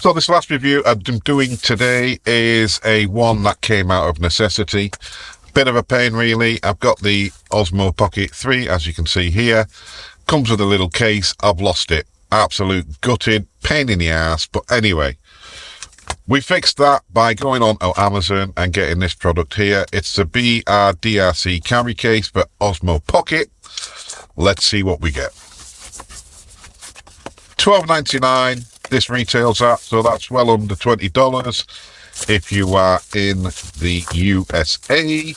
So this last review I'm doing today is a one that came out of necessity. Bit of a pain really. I've got the OSMO Pocket 3, as you can see here. Comes with a little case. I've lost it. Absolute gutted, pain in the ass. But anyway, we fixed that by going on to Amazon and getting this product here. It's the BRDRC carry case for OSMO Pocket. Let's see what we get. $12.99. This retails at, so that's well under $20 if you are in the USA.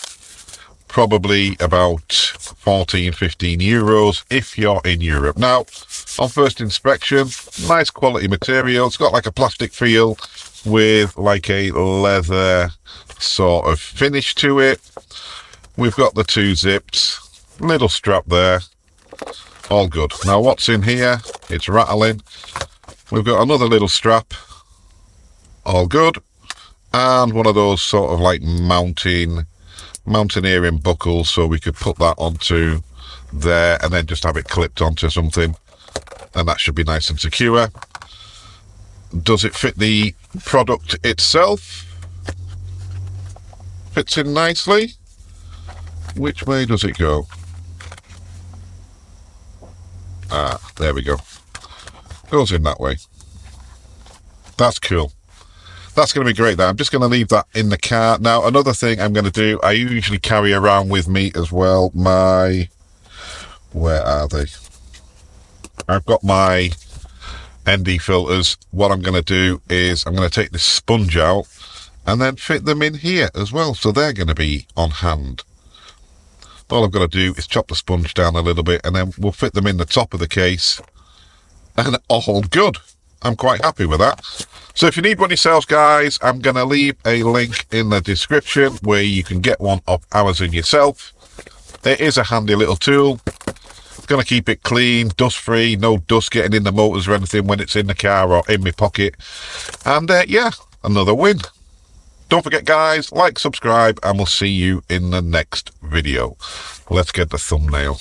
Probably about 14-15 euros if you're in Europe. Now, on first inspection, nice quality material. It's got like a plastic feel with like a leather sort of finish to it. We've got the two zips, little strap there, all good. Now what's in here? It's rattling. We've got another little strap, all good, and one of those sort of like mountaineering buckles, so we could put that onto there and then just have it clipped onto something, and that should be nice and secure. Does it fit the product itself? Fits in nicely. Which way does it go? Ah, there we go. Goes in that way. That's cool. That's going to be great there. I'm just going to leave that in the car. Now, another thing I'm going to do, I usually carry around with me as well my... Where are they? I've got my ND filters. What I'm going to do is I'm going to take this sponge out and then fit them in here as well. So they're going to be on hand. All I've got to do is chop the sponge down a little bit and then we'll fit them in the top of the case. And all good. I'm quite happy with that. So if you need one yourselves, guys, I'm going to leave a link in the description where you can get one off Amazon yourself. It is a handy little tool. It's going to keep it clean, dust-free, no dust getting in the motors or anything when it's in the car or in my pocket. And yeah, another win. Don't forget, guys, like, subscribe, and we'll see you in the next video. Let's get the thumbnail.